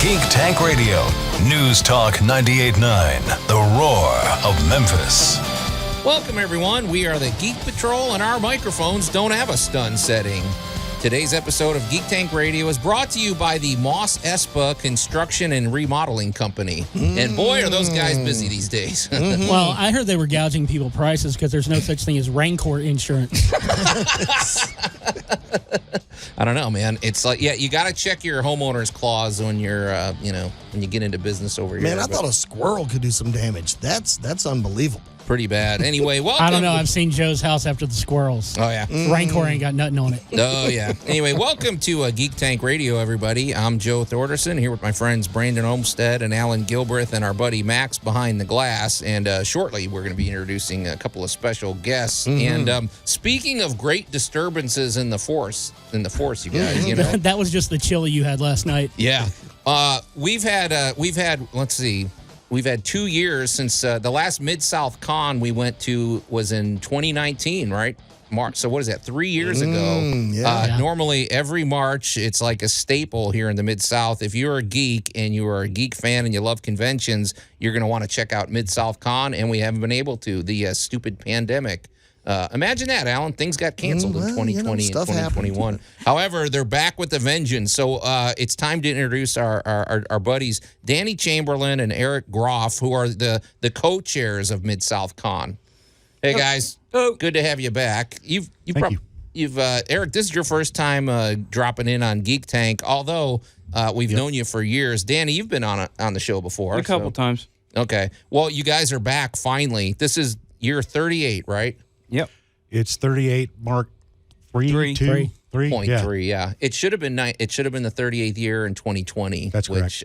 Geek Tank Radio, News Talk 98.9, the roar of Memphis. Welcome, everyone. We are the Geek Patrol, and our microphones don't have a stun setting. Today's episode of Geek Tank Radio is brought to you by the Moss Espa Construction and Remodeling Company. And boy, are those guys busy these days. Well, I heard they were gouging people prices because there's no such thing as Rancor insurance. I don't know, man. It's like, yeah, you got to check your homeowner's clause when you're, when you get into business over here. Man, I thought a squirrel could do some damage. That's unbelievable. Pretty bad. Anyway, welcome. I don't know. I've seen Joe's house after the squirrels. Oh, yeah. Rancor ain't got nothing on it. Oh, yeah. Anyway, welcome to Geek Tank Radio, everybody. I'm Joe Thorderson, here with my friends Brandon Olmstead and Allan Gilbreth and our buddy Max behind the glass. And shortly, we're going to be introducing a couple of special guests. And speaking of great disturbances in the force, you guys, you know. That was just the chili you had last night. Yeah. We've had, let's see. We've had 2 years since the last MidSouthCon we went to was in 2019, right? March. So what is that, 3 years ago? Yeah. Normally, every March, it's like a staple here in the Mid-South. If you're a geek and you are a geek fan and you love conventions, you're going to want to check out MidSouthCon, and we haven't been able to. The stupid pandemic. Imagine that, Allan. Things got canceled in 2020 and 2021. However, they're back with a vengeance. So it's time to introduce our buddies, Danny Chamberlin and Eric Groff, who are the co-chairs of MidSouthCon. Hey, guys. Good to have you back. Thank you. Eric, this is your first time dropping in on Geek Tank, although we've known you for years. Danny, you've been on the show before. A couple times. Okay. Well, you guys are back finally. This is year 38, right? Yep. It's 38 Mark 3.3. Yeah. It should have been it should have been the 38th year in 2020. That's correct.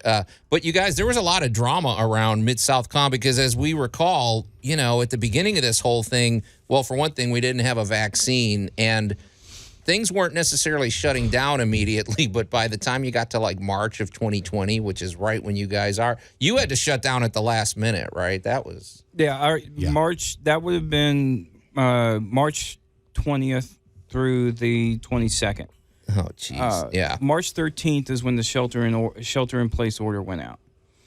But you guys, there was a lot of drama around MidSouthCon because, as we recall, at the beginning of this whole thing, well, for one thing, we didn't have a vaccine and things weren't necessarily shutting down immediately. But by the time you got to like March of 2020, which is right when you guys are, you had to shut down at the last minute, right? That was March. That would have been March 20th through the 22nd. Oh, jeez. Yeah. March 13th is when the shelter in place order went out.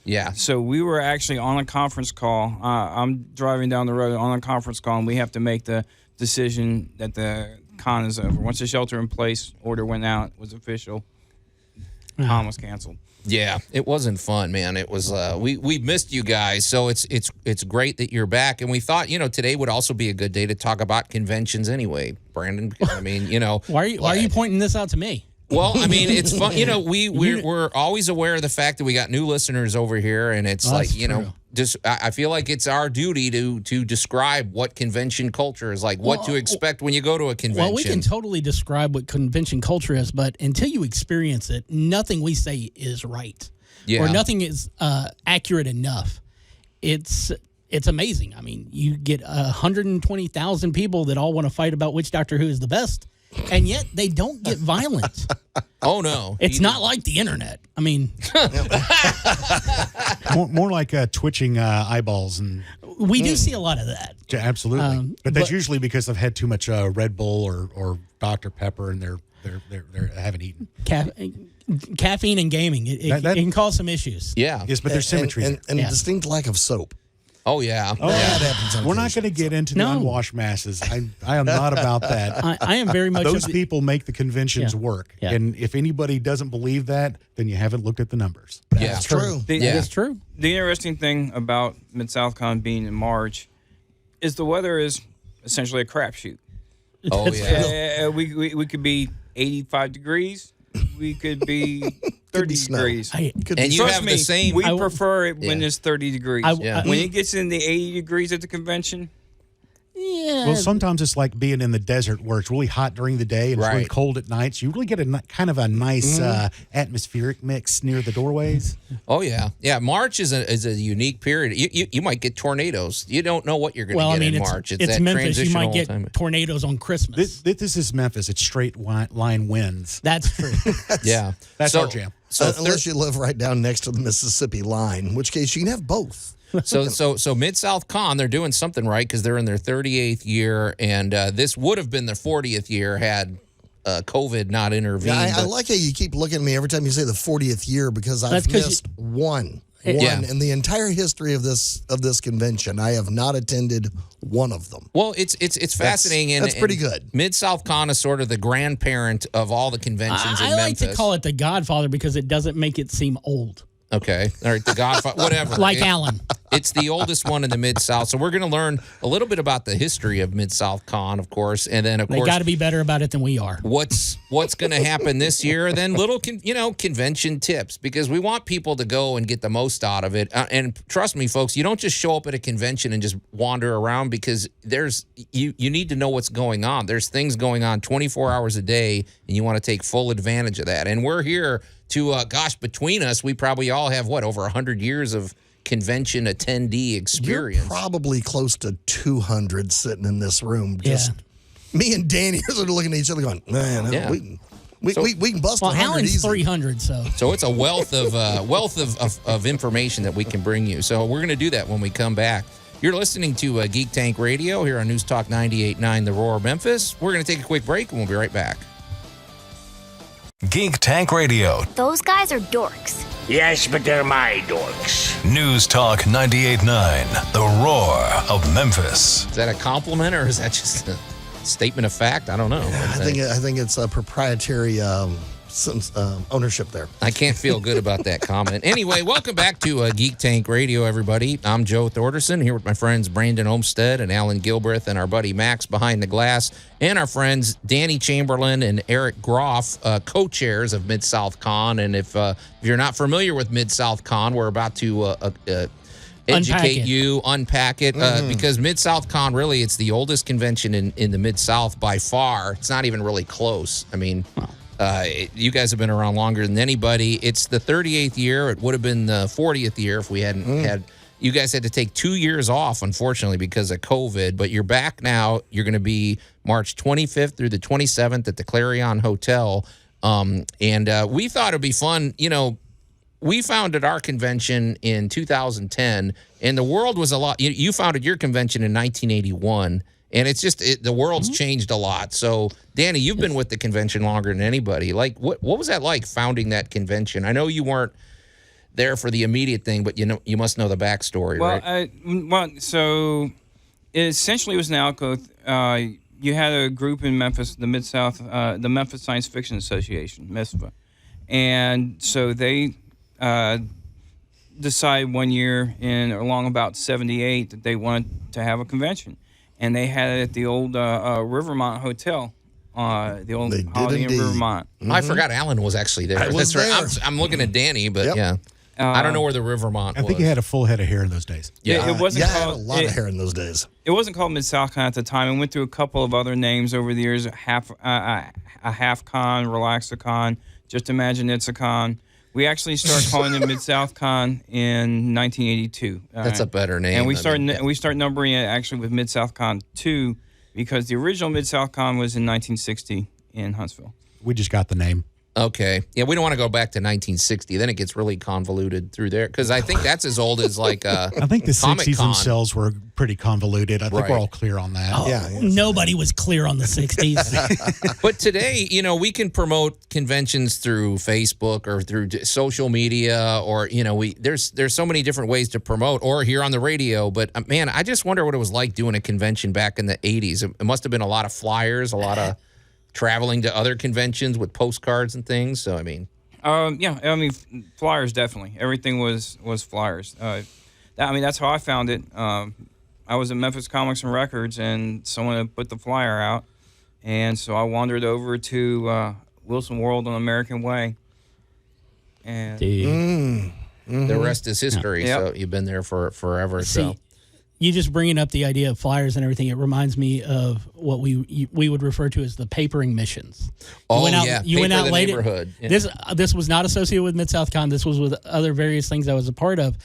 Yeah. So we were actually on a conference call. I'm driving down the road on a conference call, and we have to make the decision that the con is over. Once the shelter in place order went out, it was official. Con was canceled. Yeah, it wasn't fun, man. It was we missed you guys, so it's great that you're back. And we thought, today would also be a good day to talk about conventions anyway, Brandon. Because, I mean, why are you pointing this out to me? Well, I mean, it's fun. We're always aware of the fact that we got new listeners over here, and it's just I feel like it's our duty to describe what convention culture is like, what to expect when you go to a convention. Well, we can totally describe what convention culture is, but until you experience it, nothing we say is right, or nothing is accurate enough. It's amazing. I mean, you get 120,000 people that all want to fight about which Doctor Who is the best. And yet they don't get violent. Oh, no. It's not like the internet. I mean, more like twitching eyeballs. And we do see a lot of that. Absolutely. But that's usually because they've had too much Red Bull or Dr. Pepper and they haven't eaten. Caffeine and gaming. It can cause some issues. Yeah. Yes, but there's symmetry. And a distinct lack of soap. Oh, yeah. That happens on We're not going to get into the unwashed masses. I am not about that. I am very much. Those people make the conventions work. Yeah. And if anybody doesn't believe that, then you haven't looked at the numbers. That's true. It's true. The interesting thing about MidSouthCon being in March is the weather is essentially a crapshoot. Oh, yeah. We could be 85 degrees. We could be 30 degrees. And you have the same. We prefer it when it's 30 degrees. When it gets in the 80 degrees at the convention. Yeah. Well, sometimes it's like being in the desert where it's really hot during the day and it's really cold at night. So you really get a kind of a nice atmospheric mix near the doorways. Oh, yeah. Yeah, March is a unique period. You might get tornadoes. You don't know what you're going to get in March. It's that Memphis. You might transitional get tornadoes on Christmas. This is Memphis. It's straight line winds. That's true. Yeah. That's our jam. So unless you live right down next to the Mississippi line, in which case you can have both. So MidSouthCon, they're doing something right because they're in their 38th year, and this would have been their 40th year had COVID not intervened. Yeah, I like how you keep looking at me every time you say the 40th year because I've missed one in the entire history of this convention. I have not attended one of them. Well, it's fascinating. That's pretty good. MidSouthCon is sort of the grandparent of all the conventions in Memphis. I like Memphis. to call it the Godfather because it doesn't make it seem old. Okay. All right. The Godfather, whatever. Like Allan. It's the oldest one in the Mid-South. So we're going to learn a little bit about the history of MidSouthCon, of course. And then, of course, they got to be better about it than we are. What's going to happen this year? And then little, convention tips, because we want people to go and get the most out of it. And trust me, folks, you don't just show up at a convention and just wander around, because you need to know what's going on. There's things going on 24 hours a day, and you want to take full advantage of that. And we're here to, between us, we probably all have, over 100 years of convention attendee experience. You're probably close to 200 sitting in this room. Just me and Danny are sort of looking at each other going, man, we can bust 100 Allan's easy. 300, So it's a wealth of information that we can bring you. So we're going to do that when we come back. You're listening to Geek Tank Radio here on News Talk 98.9 The Roar Memphis. We're going to take a quick break, and we'll be right back. Geek Tank Radio. Those guys are dorks. Yes, but they're my dorks. News Talk 98.9, The Roar of Memphis. Is that a compliment, or is that just a statement of fact? I don't know. I think it's a proprietary ownership there. I can't feel good about that comment. Anyway, welcome back to Geek Tank Radio, everybody. I'm Joe Thorderson, here with my friends Brandon Olmstead and Allan Gilbreth, and our buddy Max behind the glass, and our friends Danny Chamberlin and Eric Groff, co-chairs of MidSouthCon. And if you're not familiar with MidSouthCon, we're about to unpack it, because MidSouthCon, really, it's the oldest convention in the Mid-South by far. It's not even really close. I mean, you guys have been around longer than anybody. It's the 38th year. It would have been the 40th year if we hadn't had. You guys had to take 2 years off, unfortunately, because of COVID. But you're back now. You're going to be March 25th through the 27th at the Clarion Hotel. And we thought it'd be fun. We founded our convention in 2010, and the world was a lot. You founded your convention in 1981. And it's just the world's changed a lot. So, Danny, you've been with the convention longer than anybody. Like, what was that like, founding that convention? I know you weren't there for the immediate thing, but you must know the backstory, right? So it essentially was an outgrowth. You had a group in Memphis, the Mid-South, the Memphis Science Fiction Association, MESFA, and so they decided one year along about 78 that they wanted to have a convention. And they had it at the old Rivermont Hotel, the old Holiday Inn Rivermont. I forgot Allan was actually there. That's right. I'm looking at Danny, but I don't know where the Rivermont was. I think he had a full head of hair in those days. Yeah, it wasn't I had a lot of hair in those days. It wasn't called MidSouthCon at the time. It went through a couple of other names over the years: a half con, Relaxacon, Just Imagine It's a Con. We actually started calling it MidSouthCon in 1982. That's a better name. And we start numbering it actually with MidSouthCon 2, because the original MidSouthCon was in 1960 in Huntsville. We just got the name. Okay. Yeah, we don't want to go back to 1960. Then it gets really convoluted through there, because I think that's as old as like I think the 60s Comic-Con. themselves were pretty convoluted. I think we're all clear on that. Oh, nobody was clear on the 60s. But today, we can promote conventions through Facebook or through social media, or there's so many different ways to promote, or here on the radio. But man, I just wonder what it was like doing a convention back in the 80s. It must have been a lot of flyers, a lot of traveling to other conventions with postcards and things. So flyers, definitely. Everything was flyers. That's how I found it. I was at Memphis Comics and Records, and someone had put the flyer out, and so I wandered over to Wilson World on American Way, and the rest is history. Yeah. So you've been there for forever. See, so you just bringing up the idea of flyers and everything, it reminds me of what we would refer to as the papering missions. You went out late. Neighborhood. Yeah. This was not associated with MidSouthCon. This was with other various things I was a part of.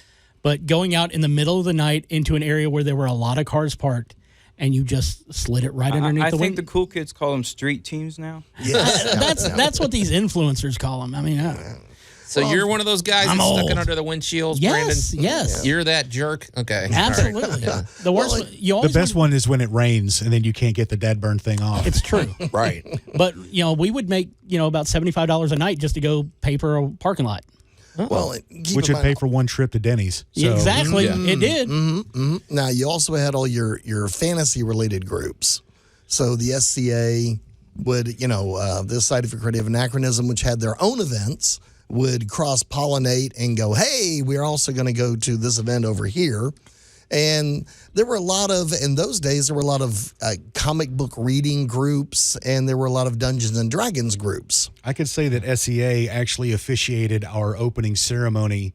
But going out in the middle of the night into an area where there were a lot of cars parked, and you just slid it right underneath the window. I think the cool kids call them street teams now. Yeah. That's what these influencers call them. I mean, So you're one of those guys I'm that's old. stuck under the windshields, Yes, Brandon? yes. You're that jerk? Okay. Absolutely. The worst. You The always best one is when it rains and then you can't get the dead burn thing off. It's true. Right. But we would make about $75 a night just to go pay for a parking lot. Well, which would pay for one trip to Denny's. So. Exactly. It did. Now, you also had all your fantasy-related groups. So the SCA would, the Society for Creative Anachronism, which had their own events, would cross-pollinate and go, hey, we're also going to go to this event over here. And there were in those days, there were a lot of comic book reading groups, and there were a lot of Dungeons and Dragons groups. I could say that SEA actually officiated our opening ceremony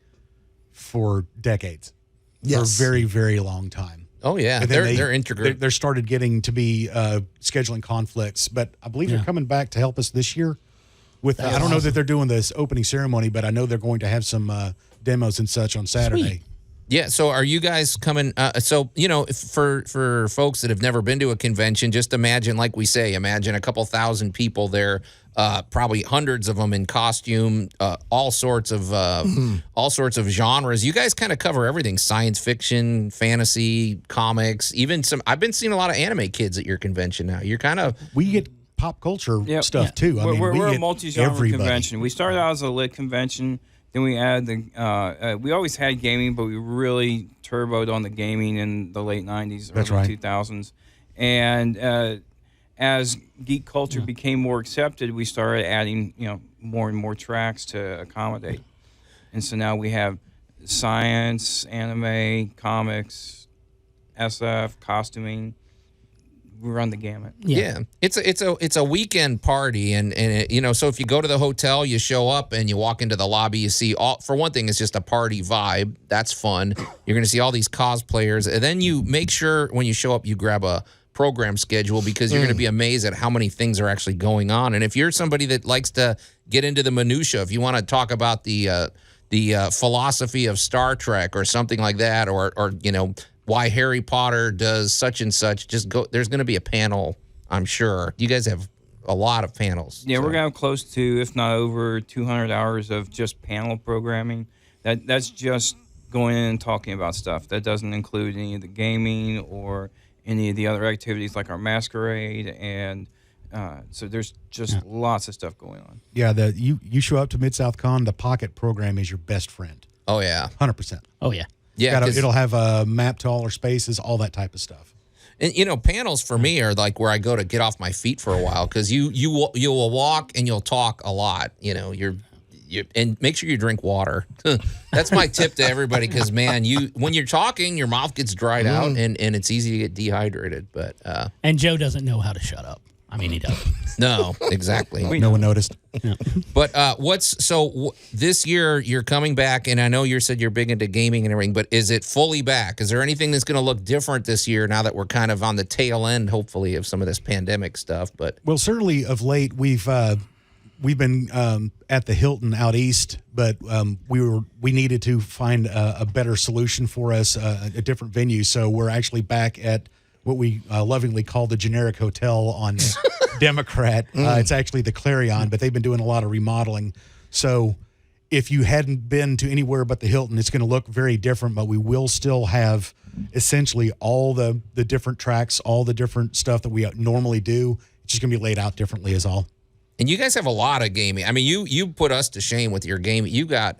for decades. Yes. For a very, very long time. Oh, yeah. They're integral. They're started getting to be scheduling conflicts, but I believe they're coming back to help us this year. I don't know that they're doing this opening ceremony, but I know they're going to have some demos and such on Saturday. Sweet. Yeah, so are you guys coming? For folks that have never been to a convention, just imagine a couple thousand people there, probably hundreds of them in costume, all sorts of genres. You guys kind of cover everything: science fiction, fantasy, comics, even some. I've been seeing a lot of anime kids at your convention now. You're kind of we get pop culture stuff too. We're a multi-genre convention. We started out as a lit convention. Then we add we always had gaming, but we really turboed on the gaming in the late 90s, early 2000s. And as geek culture became more accepted, we started adding, more and more tracks to accommodate. And so now we have science, anime, comics, SF, costuming. We run the gamut. Yeah. It's a weekend party, and so if you go to the hotel, you show up and you walk into the lobby, you see for one thing, it's just a party vibe. That's fun. You're going to see all these cosplayers, and then you make sure when you show up, you grab a program schedule, because you're going to be amazed at how many things are actually going on. And if you're somebody that likes to get into the minutia, if you want to talk about the philosophy of Star Trek or something like that, or why Harry Potter does such and such, just go. There's going to be a panel, I'm sure. You guys have a lot of panels. Yeah, we're going to have close to, if not over, 200 hours of just panel programming. That's just going in and talking about stuff. That doesn't include any of the gaming or any of the other activities like our masquerade. And so there's just lots of stuff going on. Yeah, you show up to MidSouthCon, the Pocket program is your best friend. Oh, yeah. 100%. Oh, yeah. Yeah, it'll have a map to all our spaces, all that type of stuff. And panels for me are like where I go to get off my feet for a while, because you will walk and you'll talk a lot. And make sure you drink water. That's my tip to everybody, because man, when you're talking, your mouth gets dried out and it's easy to get dehydrated. But and Joe doesn't know how to shut up. I mean, he doesn't. No, exactly. No one noticed. Yeah. But this year you're coming back, and I know you said you're big into gaming and everything, but is it fully back? Is there anything that's going to look different this year now that we're kind of on the tail end, hopefully, of some of this pandemic stuff? Well, certainly of late we've been at the Hilton out east, but we needed to find a better solution for us, a different venue. So we're actually back at what we lovingly call the generic hotel on Democrat. It's actually the Clarion, but they've been doing a lot of remodeling. So if you hadn't been to anywhere but the Hilton, it's going to look very different, but we will still have essentially all the different tracks, all the different stuff that we normally do. It's just going to be laid out differently is all. And you guys have a lot of gaming. I mean, you put us to shame with your gaming. You got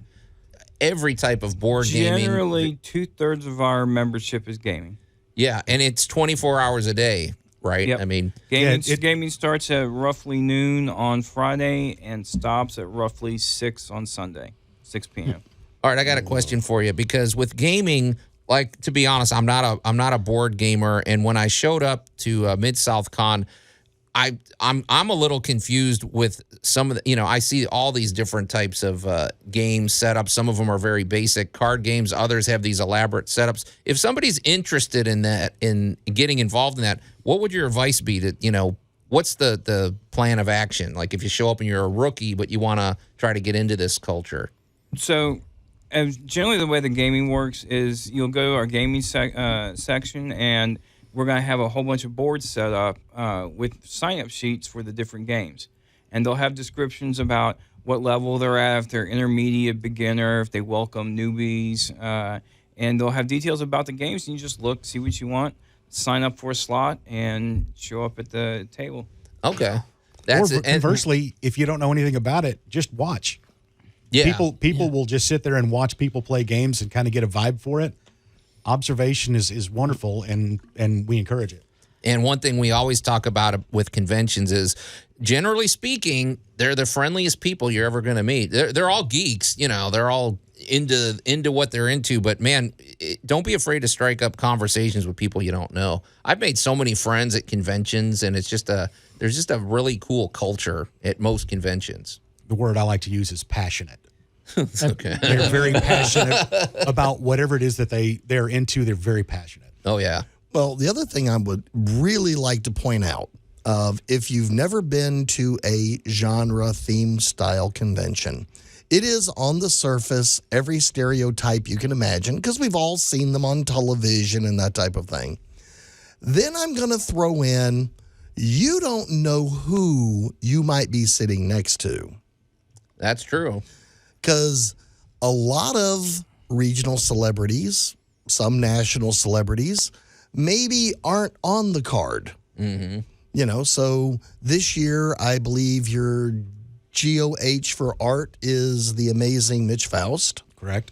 every type of board gaming. Generally, 2/3 of our membership is gaming. Yeah, and it's 24 hours a day, right? Yep. I mean, gaming starts at roughly noon on Friday and stops at roughly 6 on Sunday, 6 p.m. All right, I got a question for you, because with gaming, like, to be honest, I'm not a board gamer, and when I showed up to MidSouthCon, I'm a little confused with some of the, I see all these different types of games set up. Some of them are very basic card games. Others have these elaborate setups. If somebody's interested in that, in getting involved in that, what would your advice be that, what's the plan of action? Like if you show up and you're a rookie, but you want to try to get into this culture. So generally the way the gaming works is you'll go to our gaming section, and we're going to have a whole bunch of boards set up with sign-up sheets for the different games. And they'll have descriptions about what level they're at, if they're intermediate, beginner, if they welcome newbies, and they'll have details about the games. And you just look, see what you want, sign up for a slot, and show up at the table. Okay. Conversely, if you don't know anything about it, just watch. Yeah. People will just sit there and watch people play games and kind of get a vibe for it. Observation is wonderful, and we encourage it. And one thing we always talk about with conventions is, generally speaking, they're the friendliest people you're ever going to meet. They're all geeks, they're all into what they're into. But man, don't be afraid to strike up conversations with people you don't know. I've made so many friends at conventions, and there's just a really cool culture at most conventions. The word I like to use is passionate. Okay. They're very passionate about whatever it is that they're into. They're very passionate. Oh, yeah. Well, the other thing I would really like to point out, if you've never been to a genre theme style convention, it is on the surface every stereotype you can imagine, because we've all seen them on television and that type of thing. Then I'm going to throw in, you don't know who you might be sitting next to. That's true. Because a lot of regional celebrities, some national celebrities, maybe aren't on the card. Mm-hmm. So this year, I believe your GOH for art is the amazing Mitch Faust. Correct.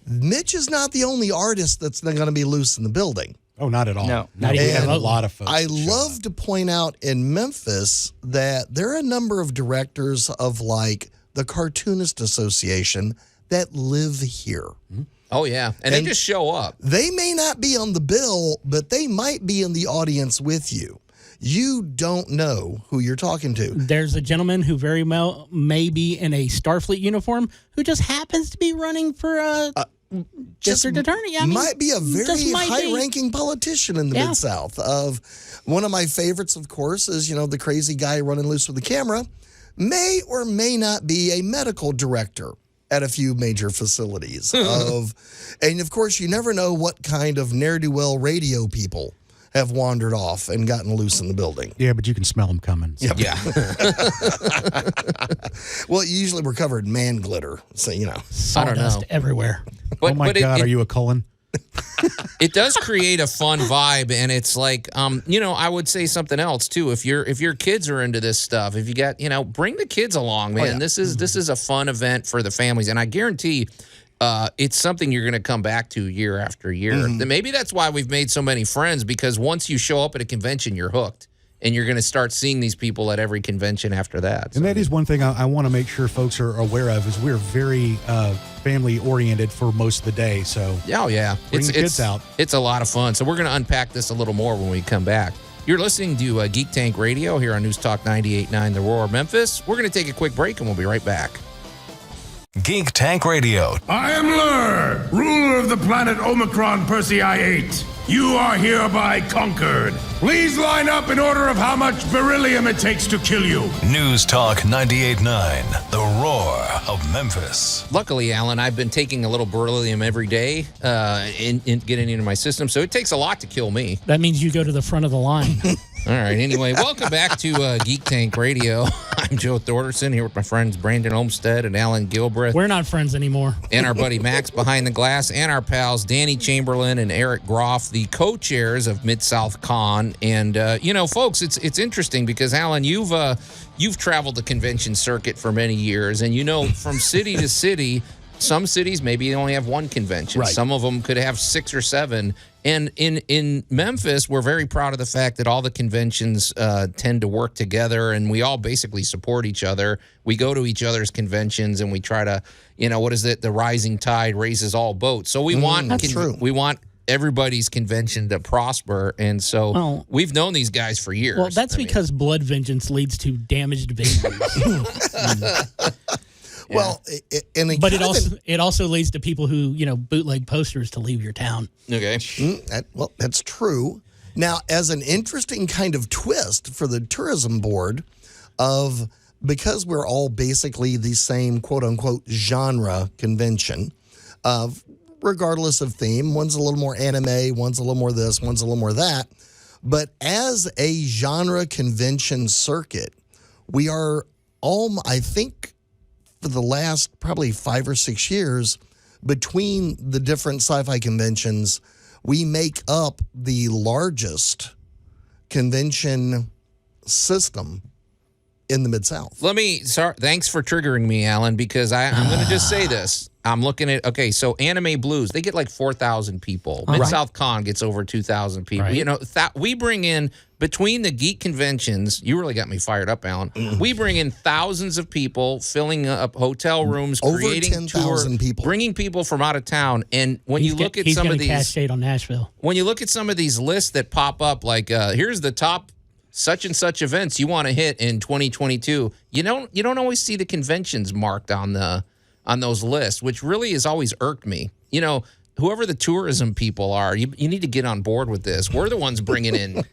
Mitch is not the only artist that's going to be loose in the building. Oh, not at all. No. We have a lot of folks. I love to point out in Memphis that there are a number of directors of the Cartoonist Association that live here. Oh, yeah. And they just show up. They may not be on the bill, but they might be in the audience with you. You don't know who you're talking to. There's a gentleman who very well may be in a Starfleet uniform who just happens to be running for a district attorney. Might be a very high-ranking politician in the Mid-South. One of my favorites, of course, is, the crazy guy running loose with the camera. May or may not be a medical director at a few major facilities. And, of course, you never know what kind of ne'er-do-well radio people have wandered off and gotten loose in the building. Yeah, but you can smell them coming. So. Yeah. Well, usually we're covered in man glitter, so, Sawdust everywhere. But, oh, my God, are you a Cullen? It does create a fun vibe, and it's like, I would say something else too. If your kids are into this stuff, if you got, bring the kids along, man. Oh, yeah. This is a fun event for the families, and I guarantee it's something you're going to come back to year after year. Mm-hmm. Maybe that's why we've made so many friends, because once you show up at a convention, you're hooked. And you're going to start seeing these people at every convention after that. And that is one thing I want to make sure folks are aware of, is we're very family-oriented for most of the day. So bring the kids out. It's a lot of fun. So we're going to unpack this a little more when we come back. You're listening to Geek Tank Radio here on News Talk 98.9 The Roar of Memphis. We're going to take a quick break, and we'll be right back. Geek Tank Radio. I am Lur, ruler of the planet Omicron Persei 8. You are hereby conquered. Please line up in order of how much beryllium it takes to kill you. News Talk 98.9, The Roar of Memphis. Luckily, Allan, I've been taking a little beryllium every day in getting into my system, so it takes a lot to kill me. That means you go to the front of the line. All right. Anyway, welcome back to Geek Tank Radio. I'm Joe Thorderson here with my friends Brandon Olmstead and Allan Gilbreth. We're not friends anymore. And our buddy Max behind the glass, and our pals Danny Chamberlin and Eric Groff, the co-chairs of MidSouthCon. And folks, it's interesting because Allan, you've traveled the convention circuit for many years, and from city to city. Some cities maybe only have one convention. Right. Some of them could have 6 or 7. And in Memphis, we're very proud of the fact that all the conventions tend to work together, and we all basically support each other. We go to each other's conventions, and we try to, what is it? The rising tide raises all boats. So we want everybody's convention to prosper, and so we've known these guys for years. Well, that's because blood vengeance leads to damaged venues. Yeah. Well, but it also leads to people who bootleg posters to leave your town. Okay, that's true. Now, as an interesting kind of twist for the tourism board, because we're all basically the same quote unquote genre convention, regardless of theme, one's a little more anime, one's a little more this, one's a little more that. But as a genre convention circuit, we are all, I think, for the last probably 5 or 6 years, between the different sci-fi conventions, we make up the largest convention system in the Mid-South. Thanks for triggering me, Allan, because I'm going to just say this. I'm looking at, so Anime Blues, they get like 4,000 people. MidSouthCon gets over 2,000 people. Right. You know, we bring in, between the geek conventions, you really got me fired up, Allan. We bring in thousands of people, filling up hotel rooms, over creating 10,000 people, bringing people from out of town. And when you look at some of these, cascade on Nashville. When you look at some of these lists that pop up, like here's the top such and such events you want to hit in 2022, you don't always see the conventions marked on those lists, which really has always irked me. You know, whoever the tourism people are, you need to get on board with this. We're the ones bringing in,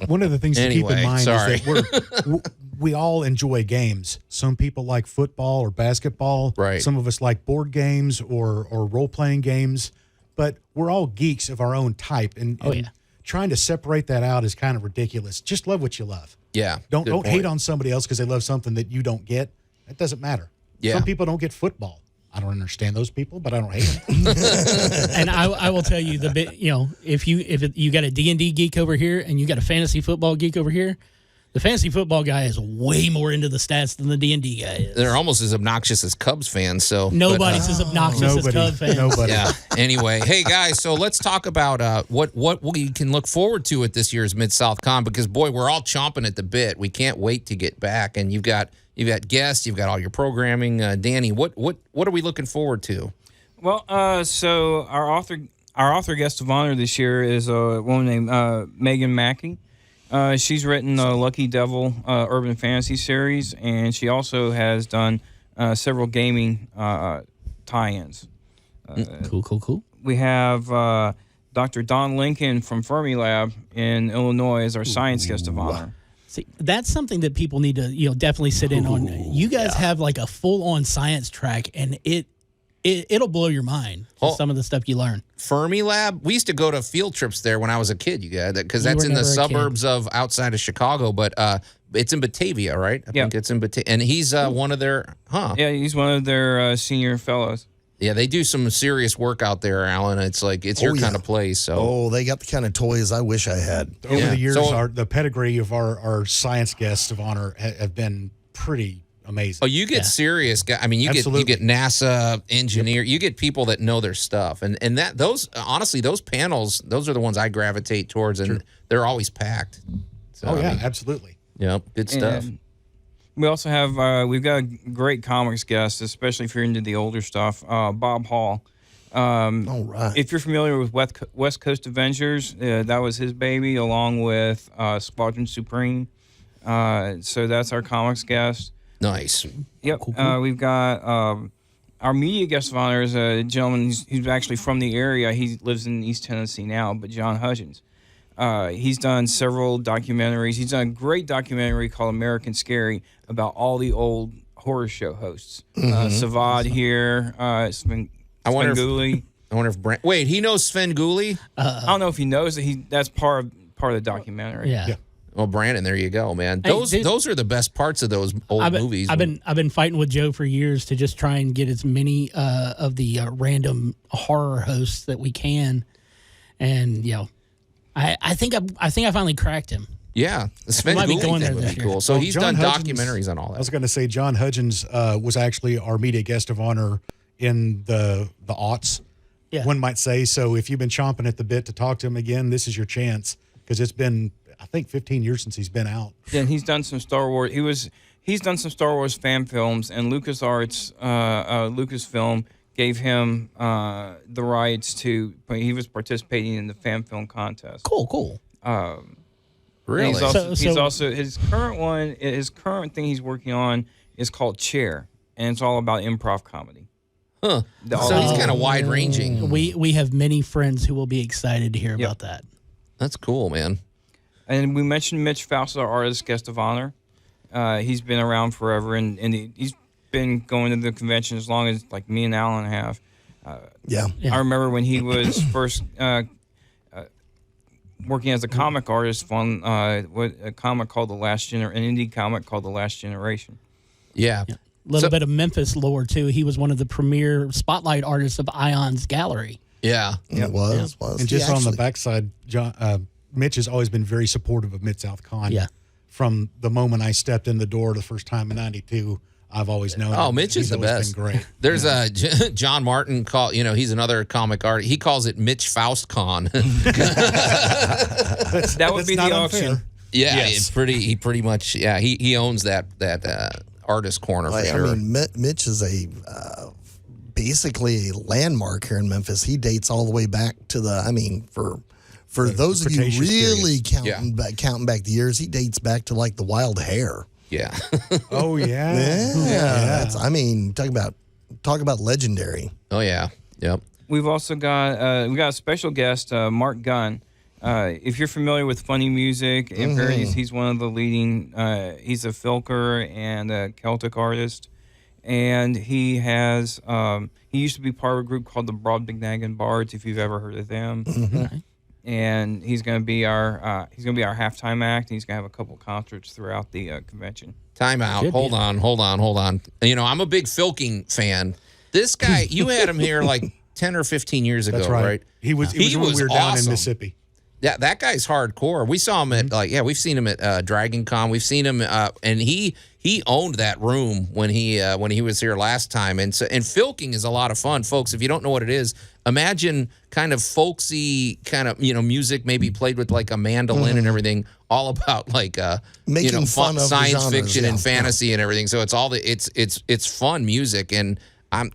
One of the things to keep in mind is that we all enjoy games. Some people like football or basketball. Right. Some of us like board games or role-playing games. But we're all geeks of our own type. And trying to separate that out is kind of ridiculous. Just love what you love. Yeah. Don't hate on somebody else because they love something that you don't get. That doesn't matter. Yeah. Some people don't get football. I don't understand those people, but I don't hate them. And I will tell you if you got a D&D geek over here and you got a fantasy football geek over here, the fantasy football guy is way more into the stats than the D&D guy is. They're almost as obnoxious as Cubs fans. So nobody's as obnoxious as Cubs fans. Nobody. Yeah. Anyway, hey guys, so let's talk about what we can look forward to at this year's MidSouthCon, because boy, we're all chomping at the bit. We can't wait to get back, and you've got guests, you've got all your programming. Danny, what are we looking forward to? Well, so our author guest of honor this year is a woman named Megan Mackey. She's written the Lucky Devil urban fantasy series, and she also has done several gaming tie-ins. Cool. We have Dr. Don Lincoln from Fermilab in Illinois as our science guest of honor. See, that's something that people need to definitely sit in on. You guys have like a full-on science track, and it'll blow your mind. Some of the stuff you learn. Fermilab, we used to go to field trips there when I was a kid, you guys, because that's in the suburbs of outside of Chicago, but it's in Batavia, right? I think it's in Batavia. And he's one of their, Yeah, he's one of their senior fellows. Yeah, they do some serious work out there, Allan. It's like, it's your kind of place. So they got the kind of toys I wish I had. Over the years, the pedigree of our science guests of honor have been pretty amazing. Oh, you get serious guys. I mean, you get NASA engineer. You get people that know their stuff, and those panels, those are the ones I gravitate towards, and they're always packed. So, absolutely. Yep, good stuff. And we also have we've got a great comics guest, especially if you're into the older stuff. Bob Hall. All right. If you're familiar with West Coast Avengers, that was his baby, along with Squadron Supreme. So that's our comics guest. Nice. Yep. Cool. We've got our media guest of honor is a gentleman who's actually from the area. He lives in East Tennessee now, but John Hudgens. He's done several documentaries. He's done a great documentary called American Scary about all the old horror show hosts. Savad here, Sven Gulli. I wonder if Brent. Wait, he knows Sven Gulli? I don't know if he knows that. That's part of the documentary. Yeah. Well, Brandon, there you go, man. Those are the best parts of those old movies. I've been fighting with Joe for years to just try and get as many of the random horror hosts that we can, and I think I finally cracked him. Yeah, Sven Gulli would be cool. So he's done documentaries on all that. I was going to say John Hudgens was actually our media guest of honor in the aughts. Yeah. One might say. So if you've been chomping at the bit to talk to him again, this is your chance, because it's been, I think, 15 years since he's been out. Yeah, and he's done some Star Wars. He's done some Star Wars fan films, and LucasArts, Lucasfilm gave him the rights to. He was participating in the fan film contest. Cool. Really? He's also his current thing he's working on is called Chair, and it's all about improv comedy. Huh. So he's kind of wide ranging. We have many friends who will be excited to hear about that. That's cool, man. And we mentioned Mitch Faust, our artist guest of honor. He's been around forever, and he's been going to the convention as long as like me and Allan have. I remember when he was first working as a comic artist on a comic called an indie comic called The Last Generation. Yeah. Little bit of Memphis lore too. He was one of the premier spotlight artists of Ion's gallery. Yeah. It was. And just on the backside, Mitch has always been very supportive of MidSouthCon. Yeah. From the moment I stepped in the door the first time in '92, I've always known. Oh, Mitch is the best. Been great. There's John Martin he's another comic artist. He calls it Mitch Faust Con. That would be the auction. Yeah, Yes. it's pretty. He pretty much. Yeah, he owns that artist corner for sure. I mean, Mitch is basically a landmark here in Memphis. He dates all the way back to for those of you really counting back the years, he dates back to like the wild hair. Yeah. Oh yeah. Yeah. Talk about legendary. Oh yeah. Yep. We've also got we got a special guest, Mark Gunn. If you're familiar with funny music and parodies, he's one of the leading. He's a filker and a Celtic artist, and he has. He used to be part of a group called the Brobdingnagian Bards. If you've ever heard of them, and he's going to be our halftime act. And he's going to have a couple concerts throughout the convention. Time out. Hold on. I'm a big filking fan. This guy, you had him here like 10 or 15 years ago, That's right? He was when we were down in Mississippi. Yeah, that guy's hardcore. We saw him at we've seen him at Dragon Con. We've seen him and he owned that room when he was here last time. And filking is a lot of fun, folks. If you don't know what it is, imagine kind of folksy kind of music maybe played with like a mandolin and everything, all about like making fun of science genres, fiction and fantasy and everything. So it's all it's fun music, and I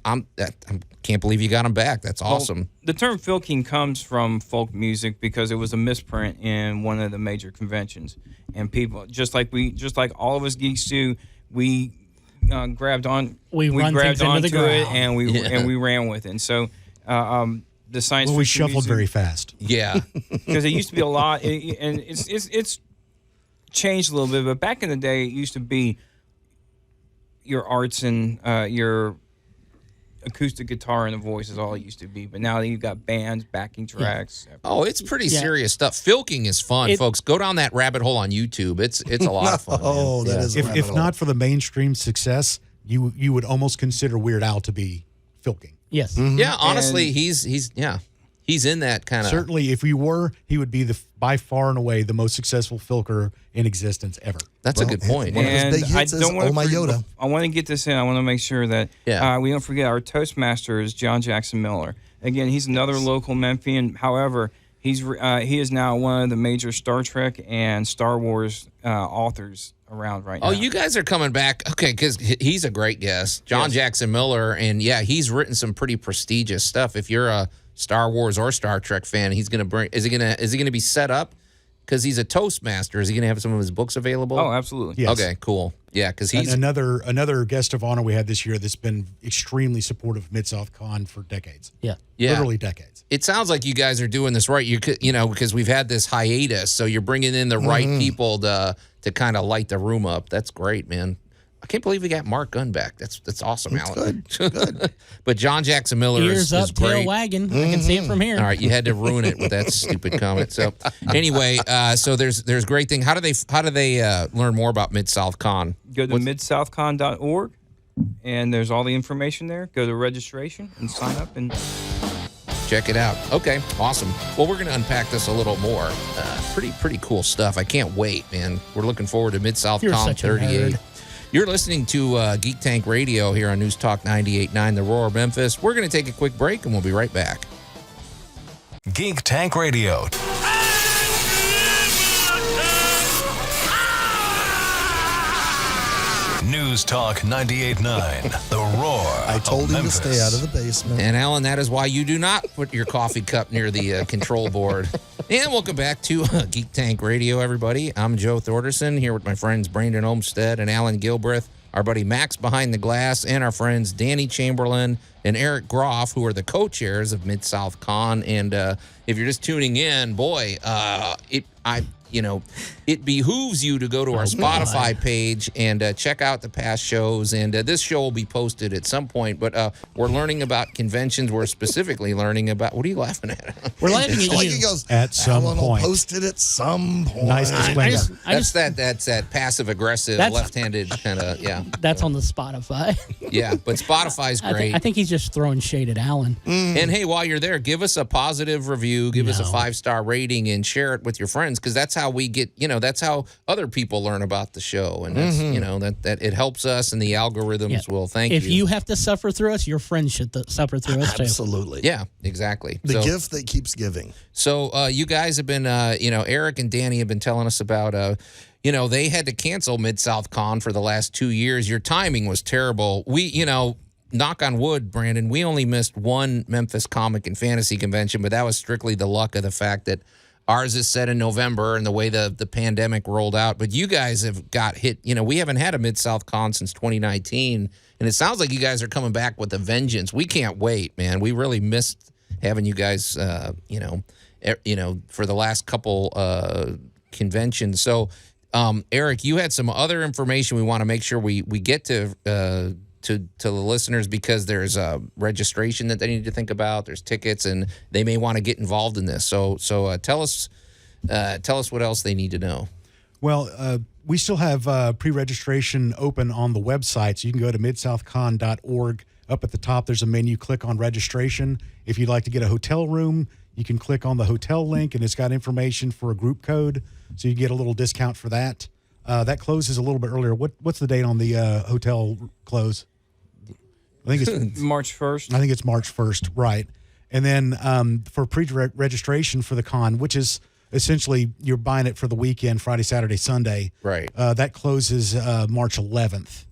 can't believe you got him back. That's awesome. Well, the term filking comes from folk music because it was a misprint in one of the major conventions, and people just like all of us geeks do, we grabbed onto it and we ran with it. And so the science fiction we shuffled music, very fast. Yeah, because it used to be a lot, and it's changed a little bit. But back in the day, it used to be your arts and your acoustic guitar and a voice is all it used to be, but now you've got bands, backing tracks. Oh, it's pretty serious stuff. Filking is fun, folks. Go down that rabbit hole on YouTube. It's a lot of fun. That is. If not for the mainstream success, you would almost consider Weird Al to be filking. Yes. Yeah, honestly, he's in that kind of. Certainly, if he would be by far and away the most successful filker in existence ever. That's a good point. One of his big hits is Oh My Yoda. I want to get this in. I want to make sure that we don't forget our Toastmaster is John Jackson Miller. Again, he's another local Memphian. However, he is now one of the major Star Trek and Star Wars authors around right now. Oh, you guys are coming back. Okay, because he's a great guest. John Jackson Miller, and he's written some pretty prestigious stuff. If you're a Star Wars or Star Trek fan, he's going to bring. Is he going to be set up? Because he's a Toastmaster. Is he going to have some of his books available? Oh, absolutely. Yes. Okay, cool. Yeah, because he's another guest of honor we had this year that's been extremely supportive of MidSouthCon for decades. Yeah. Literally decades. It sounds like you guys are doing this right. Because we've had this hiatus, so you're bringing in the right people to kind of light the room up. That's great, man. I can't believe we got Mark Gunn back. That's awesome, Allan. Good. But John Jackson Miller Ears is up, great. tail wagging. I can see it from here. All right, you had to ruin it with that stupid comment. So anyway, so there's great thing. How do they learn more about MidSouthCon? Go to midsouthcon.org, and there's all the information there. Go to registration and sign up and check it out. Okay, awesome. Well, we're going to unpack this a little more. Pretty cool stuff. I can't wait, man. We're looking forward to MidSouthCon 38. You're listening to Geek Tank Radio here on News Talk 98.9, The Roar Memphis. We're going to take a quick break, and we'll be right back. Geek Tank Radio. News Talk 98.9, The Roar. I told him Memphis. to stay out of the basement. And Allan, that is why you do not put your coffee cup near the control board. And welcome back to Geek Tank Radio, everybody. I'm Joe Thorderson here with my friends Brandon Olmstead and Allan Gilbreth, our buddy Max behind the glass, and our friends Danny Chamberlin and Eric Groff, who are the co-chairs of MidSouthCon. And if you're just tuning in, boy, it behooves you to go to our Spotify page and check out the past shows. And this show will be posted at some point. But we're learning about conventions. We're specifically learning about. What are you laughing at? We're laughing at Like you. he goes, At some Alan point. will post it at some point. Nice disclaimer. That's that passive aggressive That's- left-handed kind of That's on the Spotify. yeah. But Spotify's great. I think he's just throwing shade at Allan. And hey, while you're there, give us a positive review, give us a 5-star rating, and share it with your friends, because that's how we get, that's how other people learn about the show, and that's that it helps us, and the algorithms will thank you. If you have to suffer through us, your friends should suffer through us too. Absolutely. Yeah, exactly. The gift that keeps giving. So you guys have been, Eric and Danny have been telling us about, they had to cancel MidSouthCon for the last 2 years. Your timing was terrible. We, knock on wood, Brandon, we only missed one Memphis comic and fantasy convention, but that was strictly the luck of the fact that ours is set in November and the way the pandemic rolled out. But you guys have got hit. We haven't had a Mid-South-Con since 2019, and it sounds like you guys are coming back with a vengeance. We can't wait, man. We really missed having you guys, for the last couple conventions. So, Eric, you had some other information we want to make sure we get to the listeners, because there's a registration that they need to think about. There's tickets, and they may want to get involved in this. So tell us what else they need to know. Well, we still have pre-registration open on the website, so you can go to midsouthcon.org. Up at the top, there's a menu. Click on registration. If you'd like to get a hotel room, you can click on the hotel link, and it's got information for a group code, so you get a little discount for that. That closes a little bit earlier. What's the date on the hotel close? I think it's March 1st. I think it's March 1st, right. And then for pre-registration for the con, which is essentially you're buying it for the weekend, Friday, Saturday, Sunday. Right. That closes March 11th.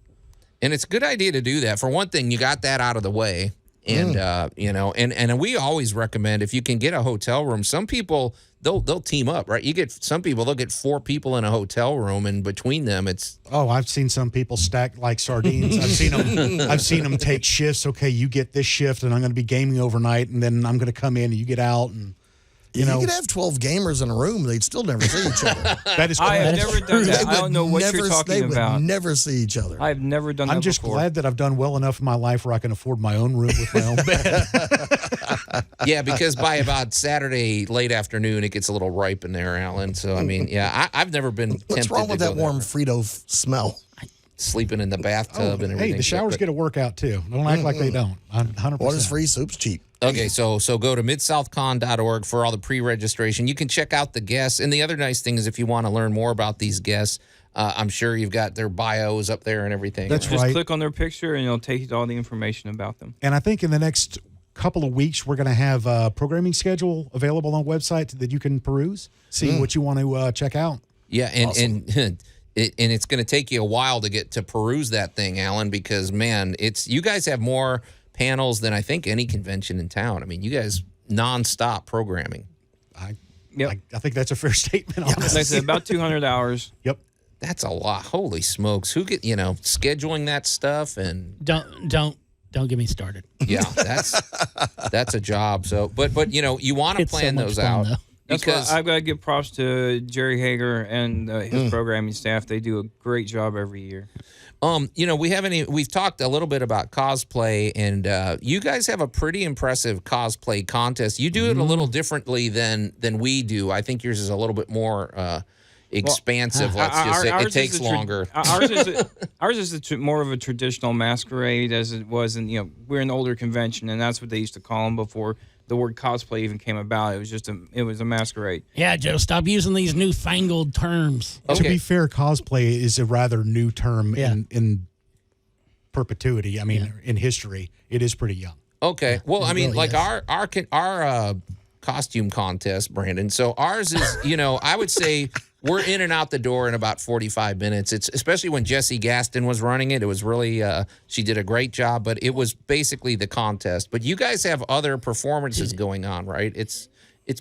And it's a good idea to do that. For one thing, you got that out of the way. And, and we always recommend, if you can get a hotel room, some people, they'll team up, right? Some people, they'll get 4 people in a hotel room, and between them, it's... Oh, I've seen some people stack like sardines. I've seen them take shifts. Okay, you get this shift, and I'm going to be gaming overnight, and then I'm going to come in, and you get out, and... You could have 12 gamers in a room. They'd still never see each other. That is correct. I have never done that. I don't know what you're They talking about. would never see each other. I've never done that I'm just before. glad that I've done well enough in my life where I can afford my own room with my own bed. Yeah, because by about Saturday late afternoon, it gets a little ripe in there, Alan. So, I mean, I've never been tempted What's wrong with to that go warm there. Frito sleeping Sleeping in the bathtub and everything. Hey, the showers get a workout too. Don't act like they don't. 100%. Water's free, soup's cheap. Okay, so go to midsouthcon.org for all the pre-registration. You can check out the guests. And the other nice thing is, if you want to learn more about these guests, I'm sure you've got their bios up there and everything. That's Just right. click on their picture, and it'll take you to all the information about them. And I think in the next couple of weeks, we're going to have a programming schedule available on the website that you can peruse, see what you want to check out. Yeah, and it's going to take you a while to get to peruse that thing, Alan, because, man, you guys have more panels than I think any convention in town. I mean, you guys nonstop programming. I Yep. think that's a fair statement. Honestly. Like I said, about 200 hours. Yep. That's a lot. Holy smokes! Who get scheduling that stuff and Don't get me started. yeah, that's a job. So, but you want to It's so plan much those fun, out though. That's because why I've got to give props to Jerry Hager and his programming staff. They do a great job every year. we've talked a little bit about cosplay, and you guys have a pretty impressive cosplay contest. You do it a little differently than we do. I think yours is a little bit more expansive. Let's just say it takes longer. Ours is more of a traditional masquerade, as it was in we're an older convention, and that's what they used to call them before the word cosplay even came about. It was just a masquerade. Yeah, Joe, stop using these newfangled terms. To be fair, cosplay is a rather new term Yeah. in perpetuity. I mean, in history, it is pretty young. Okay. Well, I mean, really like is. our costume contest, Brandon. So ours is, I would say we're in and out the door in about 45 minutes. It's especially when Jessie Gaston was running it. It was really, she did a great job, but it was basically the contest. But you guys have other performances going on, right? It's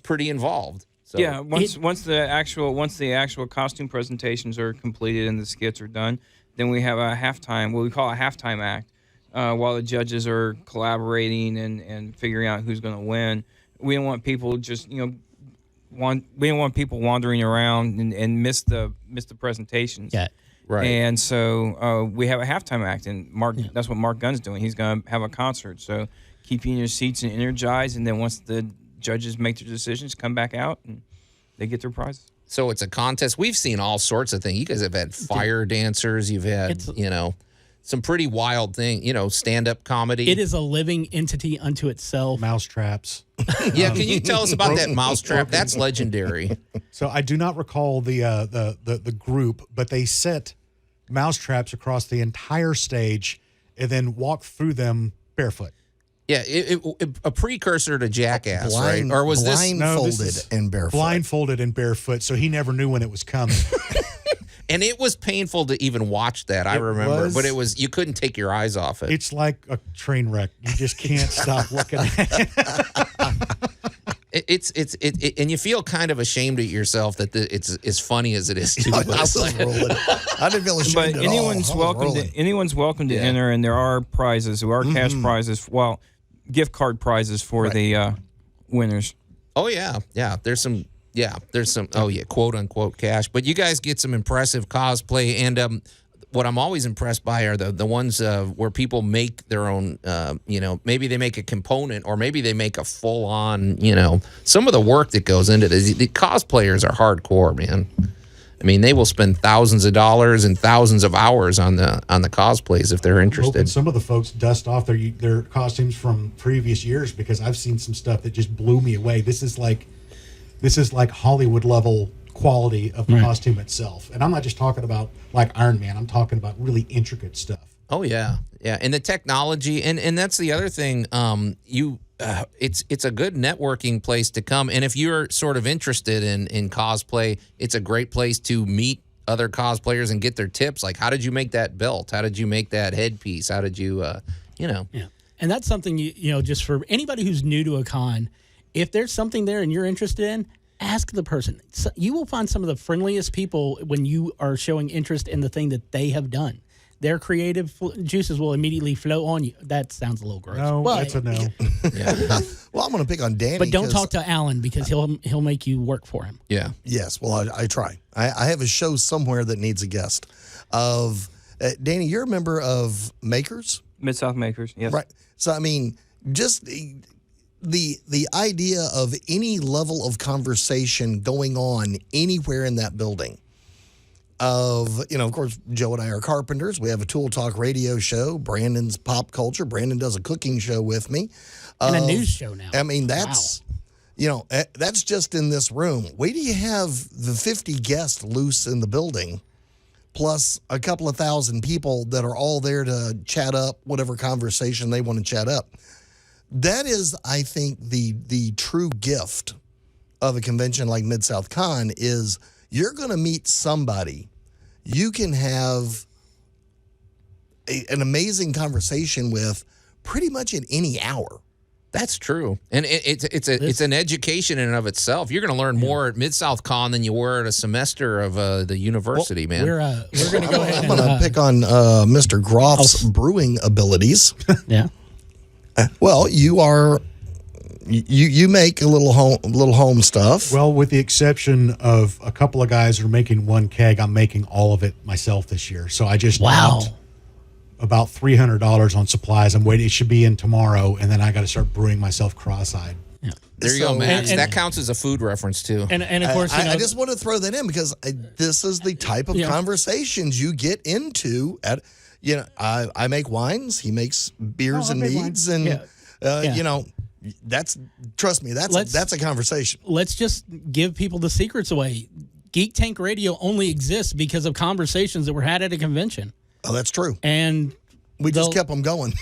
pretty involved. So. Yeah, once the actual costume presentations are completed and the skits are done, then we have a halftime, what we call a halftime act, while the judges are collaborating and figuring out who's going to win. We don't want people just we didn't want people wandering around and miss the presentations. Yeah. Right. And so we have a halftime act, and that's what Mark Gunn's doing. He's going to have a concert. So keep you in your seats and energized, and then once the judges make their decisions, come back out, and they get their prizes. So it's a contest. We've seen all sorts of things. You guys have had fire dancers. You've had, some pretty wild thing, stand-up comedy. It is a living entity unto itself. Mouse traps. Yeah, can you tell us about that mousetrap? That's legendary. So I do not recall the group, but they set mouse traps across the entire stage and then walked through them barefoot. Yeah, a precursor to Jackass, right? Or was this blindfolded and barefoot? Blindfolded and barefoot, so he never knew when it was coming. And it was painful to even watch that. I remember, but you couldn't take your eyes off it. It's like a train wreck. You just can't stop looking at it. And you feel kind of ashamed of yourself that it's as funny as it is too. I was rolling. I didn't feel ashamed But at all. anyone's welcome to enter, and there are prizes. There are cash prizes. Well, gift card prizes for the winners. Oh yeah. There's some quote unquote cash. But you guys get some impressive cosplay, and what I'm always impressed by are the ones where people make their own. Maybe they make a component, or maybe they make a full on. Some of the work that goes into this. The cosplayers are hardcore, man. I mean, they will spend thousands of dollars and thousands of hours on the cosplays if they're interested. Some of the folks dust off their costumes from previous years, because I've seen some stuff that just blew me away. This is like Hollywood level quality of the costume itself, and I'm not just talking about like Iron Man. I'm talking about really intricate stuff. Oh yeah, and the technology, and that's the other thing. It's a good networking place to come, and if you're sort of interested in cosplay, it's a great place to meet other cosplayers and get their tips. Like, how did you make that belt? How did you make that headpiece? How did you, Yeah, and that's something just for anybody who's new to a con. If there's something there and you're interested in, ask the person. So you will find some of the friendliest people when you are showing interest in the thing that they have done. Their creative juices will immediately flow on you. That sounds a little gross. No, that's a no. Well, I'm going to pick on Danny. But don't talk to Allan, because he'll make you work for him. Yeah. Yes. Well, I try. I have a show somewhere that needs a guest. Danny, you're a member of Makers? Mid-South Makers, yes. Right. So, I mean, just the idea of any level of conversation going on anywhere in that building. Of course, Joe and I are carpenters. We have a Tool Talk radio show. Brandon's pop culture. Brandon does a cooking show with me. And a news show now. I mean, that's just in this room. Wait till you have the 50 guests loose in the building, plus a couple of thousand people that are all there to chat up whatever conversation they want to chat up. That is, I think, the true gift of a convention like MidSouthCon is you're going to meet somebody you can have an amazing conversation with pretty much in any hour. That's true, and it's an education in and of itself. You're going to learn more at MidSouthCon than you were at a semester of the university, man. We're going to go ahead. I'm going to pick on Mr. Groff's brewing abilities. Yeah. Well, you make a little home stuff. Well, with the exception of a couple of guys who are making one keg, I'm making all of it myself this year. So I just dropped about $300 on supplies. I'm waiting; it should be in tomorrow, and then I got to start brewing myself cross-eyed. Yeah. There you go, man. That counts as a food reference too. And of course, I just want to throw that in because this is the type of conversations you get into. I make wines. He makes beers and meads, and trust me, that's a conversation. Let's just give people the secrets away. Geek Tank Radio only exists because of conversations that were had at a convention. Oh, that's true. And we just kept them going.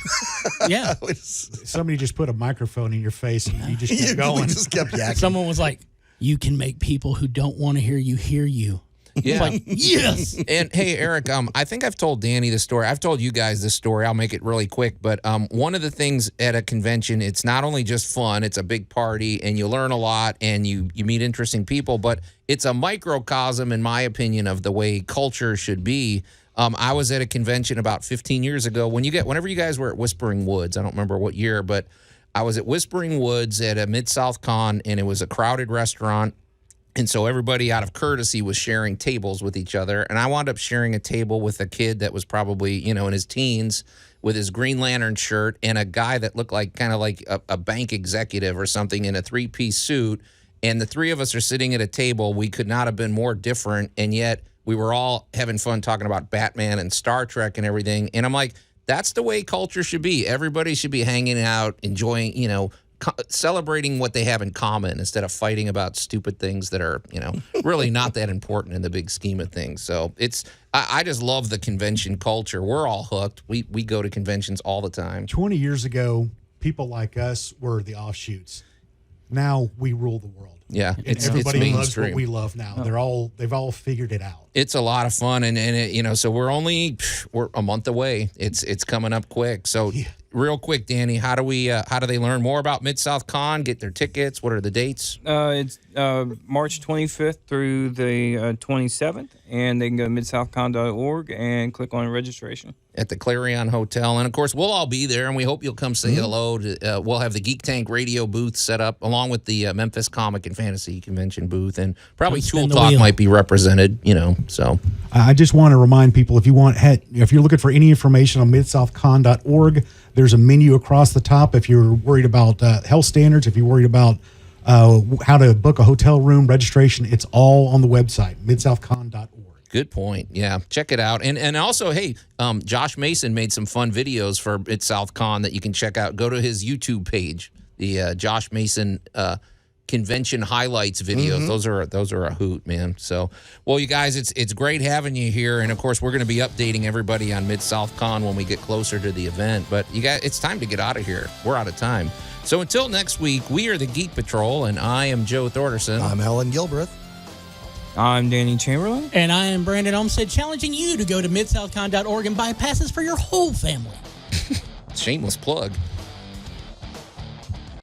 Yeah. Somebody just put a microphone in your face and you just kept going. We just kept yakking. Someone was like, "You can make people who don't want to hear you hear you." Yeah. Like, yes. And hey, Eric, I think I've told Danny the story. I've told you guys this story. I'll make it really quick. But one of the things at a convention, it's not only just fun, it's a big party, and you learn a lot, and you meet interesting people, but it's a microcosm, in my opinion, of the way culture should be. I was at a convention about 15 years ago. Whenever you guys were at Whispering Woods, I don't remember what year, but I was at Whispering Woods at a MidSouthCon, and it was a crowded restaurant. And so everybody out of courtesy was sharing tables with each other. And I wound up sharing a table with a kid that was probably, in his teens with his Green Lantern shirt and a guy that looked like kind of like a bank executive or something in a 3-piece suit. And the three of us are sitting at a table. We could not have been more different. And yet we were all having fun talking about Batman and Star Trek and everything. And I'm like, that's the way culture should be. Everybody should be hanging out, enjoying, celebrating what they have in common instead of fighting about stupid things that are, really not that important in the big scheme of things. So I just love the convention culture. We're all hooked. We go to conventions all the time. 20 years ago, people like us were the offshoots. Now we rule the world. Yeah, and everybody loves what we love now. They've all figured it out. It's a lot of fun, and so we're a month away. It's coming up quick. So real quick, Danny, how do they learn more about MidSouthCon? Get their tickets? What are the dates? It's March 25th through the 27th, and they can go to midsouthcon.org and click on registration. At the Clarion Hotel. And, of course, we'll all be there, and we hope you'll come say hello. We'll have the Geek Tank radio booth set up, along with the Memphis Comic and Fantasy Convention booth, and probably Tool Talk might be represented, so. I just want to remind people, if you're looking for any information on midsouthcon.org, there's a menu across the top. If you're worried about health standards, if you're worried about how to book a hotel room, registration, it's all on the website, midsouthcon.org. Good point. Yeah, check it out. And also, hey, Josh Mason made some fun videos for MidSouthCon that you can check out. Go to his YouTube page, the Josh Mason convention highlights videos. Those are a hoot, man. So, well, you guys, it's great having you here. And of course, we're going to be updating everybody on MidSouthCon when we get closer to the event. But you guys, it's time to get out of here. We're out of time. So until next week, we are the Geek Patrol, and I am Joe Thorderson. I'm Allan Gilbreth. I'm Danny Chamberlin. And I am Brandon Olmstead, challenging you to go to midsouthcon.org and buy passes for your whole family. Shameless plug.